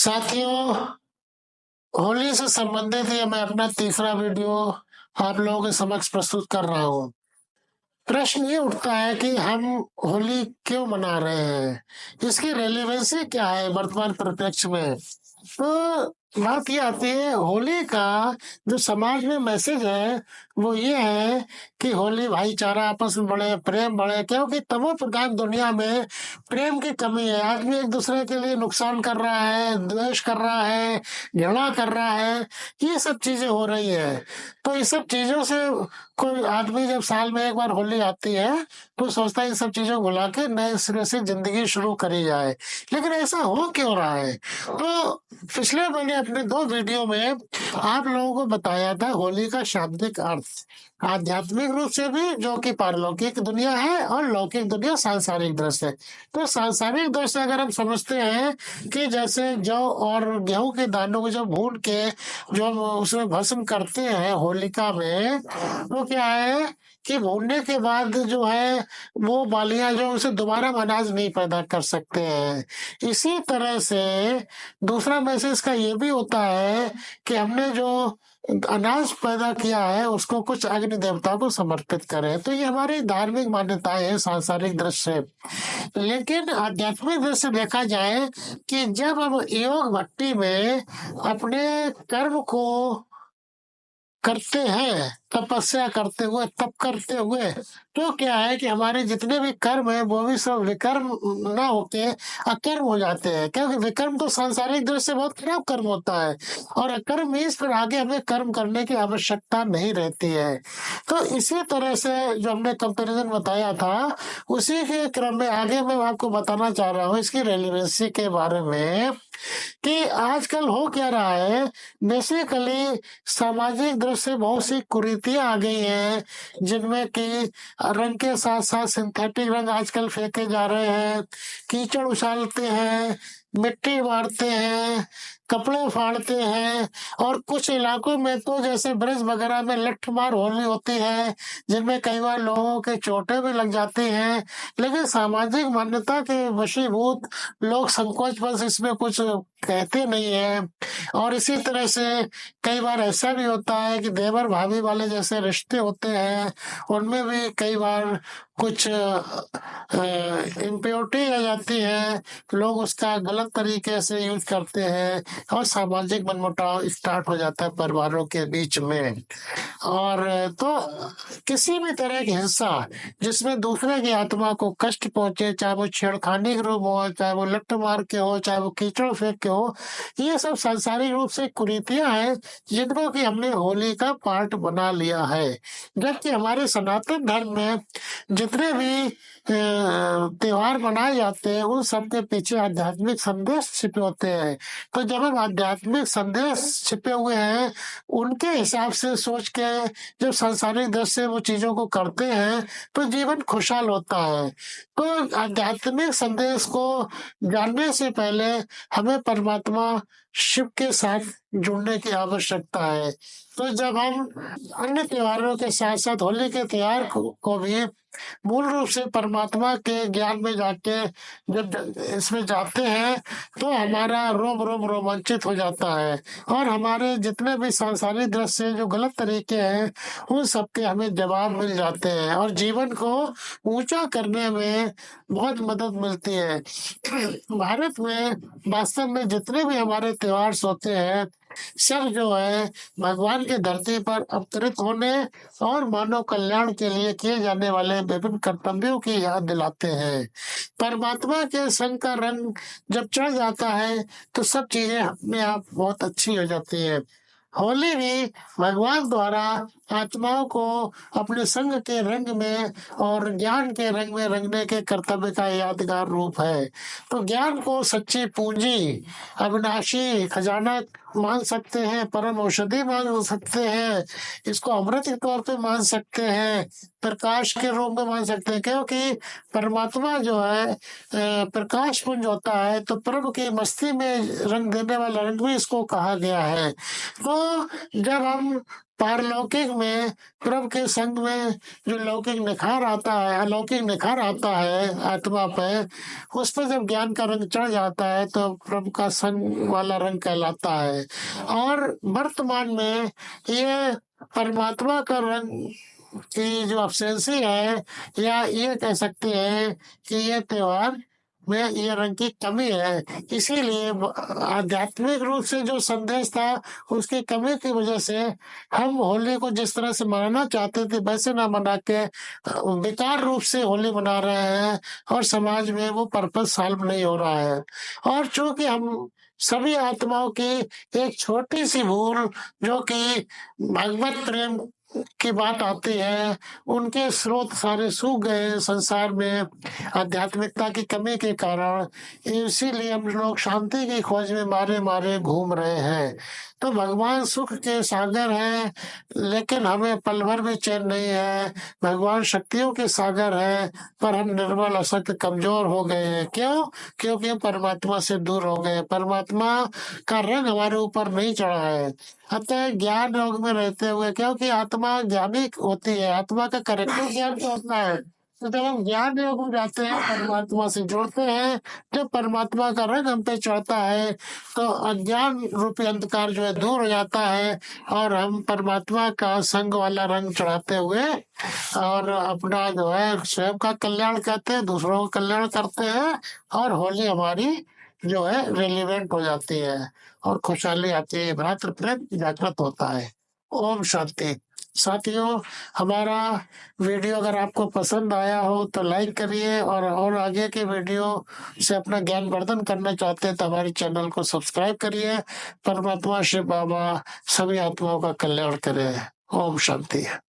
साथियों, होली से संबंधित ये मैं अपना तीसरा वीडियो आप लोगों के समक्ष प्रस्तुत कर रहा हूँ। प्रश्न ये उठता है कि हम होली क्यों मना रहे हैं, इसकी रेलेवेंसी क्या है वर्तमान परिप्रेक्ष्य में। तो बात ये आती है, होली का जो समाज में मैसेज है वो ये है कि होली भाईचारा आपस में बढ़े, प्रेम बढ़े, क्योंकि तमो प्रधान दुनिया में प्रेम की कमी है। आदमी एक दूसरे के लिए नुकसान कर रहा है, द्वेष कर रहा है, घृणा कर रहा है, ये सब चीजें हो रही है। तो इस सब चीजों से कोई आदमी जब साल में एक बार होली आती है तो सोचता है इन सब चीजों को भुला के नए सिरे से जिंदगी शुरू करी जाए। लेकिन ऐसा हो क्यों रहा है? तो पिछले मैंने अपने दो वीडियो में आप लोगों को बताया था होली का शाब्दिक अर्थ, आध्यात्मिक रूप से भी, जो कि पारलौकिक दुनिया है, और लौकिक दुनिया सांसारिक दृश्य। तो सांसारिक दृश्य अगर हम समझते हैं कि जैसे जौ और गेहूं के दानों को जब भून के जो हम उसमें भस्म करते हैं होलिका में, वो क्या है कि भूनने के बाद जो है वो बालियां जो उसे दोबारा हम अनाज नहीं पैदा कर सकते हैं। इसी तरह से दूसरा मैसेज का ये भी होता है कि हमने जो अनाज पैदा किया है उसको कुछ अग्नि देवता को समर्पित करें। तो ये हमारी धार्मिक मान्यताएं है, सांसारिक दृश्य। लेकिन आध्यात्मिक दृश्य देखा जाए कि जब हम योग भट्टी में अपने कर्म को करते हैं, तपस्या करते हुए, तप करते हुए, तो क्या है कि हमारे जितने भी कर्म है वो भी सब विकर्म ना होके अकर्म हो जाते हैं। क्योंकि विकर्म तो सांसारिक दृष्टि से बहुत खराब कर्म होता है, और अकर्म मीन्स फिर आगे हमें कर्म करने की आवश्यकता नहीं रहती है। तो इसी तरह से जो हमने कंपैरिजन बताया था, उसी के क्रम में आगे मैं आपको बताना चाह रहा हूँ इसकी रेलिवेंसी के बारे में कि आजकल हो क्या रहा है। बेसिकली सामाजिक दृष्टि से बहुत सी कुरीतियां आ गई हैं, जिनमें कि रंग के साथ साथ सिंथेटिक रंग आजकल फेंके जा रहे हैं, कीचड़ उछालते हैं, मिट्टी मारते हैं, कपड़े फाड़ते हैं, और कुछ इलाकों में तो जैसे ब्रज वगैरह में लठमार होली होती है, जिनमें कई बार लोगों के चोटें भी लग जाती हैं। लेकिन सामाजिक मान्यता के वशीभूत लोग संकोच बस इसमें कुछ कहते नहीं है। और इसी तरह से कई बार ऐसा भी होता है कि देवर भाभी वाले जैसे रिश्ते होते हैं, उनमें भी कई बार कुछ इम्प्योरिटी आ जाती है, लोग उसका गलत तरीके से यूज करते हैं, और सामाजिक मनमुटाव स्टार्ट हो जाता है परिवारों के बीच में। और तो किसी भी तरह की हिंसा जिसमें दूसरे की आत्मा को कष्ट पहुंचे, चाहे वो छेड़खानी के रूप हो, चाहे वो लठ मार के हो, चाहे वो कीचड़ फेंक के हो, ये सब सांसारिक रूप से कुरीतियां हैं जिनको कि हमने होली का पार्ट बना लिया है। जबकि हमारे सनातन धर्म में जितने भी त्योहार मनाए जाते हैं उन सब के पीछे आध्यात्मिक संदेश छिपे होते हैं। तो जब हम आध्यात्मिक संदेश छिपे हुए हैं उनके हिसाब से सोच के जब सांसारिक दृष्टि से वो चीजों को करते हैं तो जीवन खुशहाल होता है। तो आध्यात्मिक संदेश को जानने से पहले हमें परमात्मा शिव के साथ जुड़ने की आवश्यकता है। तो जब हम अन्य त्योहारों के साथ साथ होली के त्योहार को भी मूल रूप से परमात्मा के ज्ञान में जाके जब इसमें जाते हैं तो हमारा रोम रोम रोमांचित हो जाता है, और हमारे जितने भी सांसारिक दृश्य जो गलत तरीके हैं उन सबके हमें जवाब मिल जाते हैं, और जीवन को ऊंचा करने में बहुत मदद मिलती है। भारत में वास्तव में जितने भी हमारे त्योहार होते हैं सब जो है भगवान के धरती पर अवतरित होने और मानव कल्याण के लिए किए जाने वाले विभिन्न कर्तव्यों की याद दिलाते हैं। परमात्मा के संग का रंग जब चढ़ जाता है तो सब चीजें अपने आप बहुत अच्छी हो जाती है। होली भी भगवान द्वारा आत्माओं को अपने संग के रंग में और ज्ञान के रंग में रंगने के कर्तव्य का यादगार रूप है। तो ज्ञान को सच्ची पूंजी, अविनाशी खजाना मान सकते हैं, परम औषधि मान सकते हैं, इसको अमृत के तौर पे मान सकते हैं, प्रकाश के रूप में मान सकते हैं, क्योंकि परमात्मा जो है प्रकाश पुंज होता है। तो प्रभु की मस्ती में रंग देने वाला रंग भी इसको कहा गया है। तो जब हम पारलौकिक में प्रभु के संग में जो लौकिक निखार आता है, अलौकिक निखार आता है आत्मा पे, उस पर जब ज्ञान का रंग चढ़ जाता है तो प्रभु का संग वाला रंग कहलाता है। और वर्तमान में ये परमात्मा का रंग की जो अब्सेंसी है, या ये कह सकते हैं कि ये त्योहार में ये रंग की कमी है। इसीलिए आध्यात्मिक रूप से जो संदेश था उसकी कमी की वजह से हम होली को जिस तरह से मनाना चाहते थे वैसे ना मना के बेकार रूप से होली मना रहे हैं, और समाज में वो पर्पस सॉल्व नहीं हो रहा है। और चूंकि हम सभी आत्माओं की एक छोटी सी भूल, जो कि भगवत प्रेम की बात आती है, उनके स्रोत सारे सूख गए हैं संसार में आध्यात्मिकता की कमी के कारण। इसीलिए हम लोग शांति की खोज में मारे मारे घूम रहे हैं। तो भगवान सुख के सागर हैं, लेकिन हमें पल भर भी चैन नहीं है। भगवान शक्तियों के सागर है, पर हम निर्बल असक्त कमजोर हो गए हैं। क्यों? क्योंकि हम परमात्मा से दूर हो गए। परमात्मा का रंग हमारे ऊपर नहीं चढ़ा है। अतः ज्ञान योग में रहते हुए, क्योंकि आत्मा ज्ञानी होती है, आत्मा का करेक्टिव ज्ञान तो होता है, तो जब हम ज्ञान योग में जाते हैं, परमात्मा से जुड़ते हैं, जब परमात्मा का रंग हम पे चढ़ता है तो अज्ञान रूपी अंधकार जो है दूर हो जाता है, और हम परमात्मा का संग वाला रंग चढ़ाते हुए और अपना जो है स्वयं का कल्याण करते हैं, दूसरों का कल्याण करते हैं, और होली हमारी जो है रेलिवेंट हो जाती है और खुशहाली आती है, भ्रातृ प्रेम जागृत होता है। ओम शांति। साथियों, हमारा वीडियो अगर आपको पसंद आया हो तो लाइक करिए, और आगे के वीडियो से अपना ज्ञान वर्धन करना चाहते हैं तो हमारे चैनल को सब्सक्राइब करिए। परमात्मा शिव बाबा सभी आत्माओं का कल्याण करे। ओम शांति।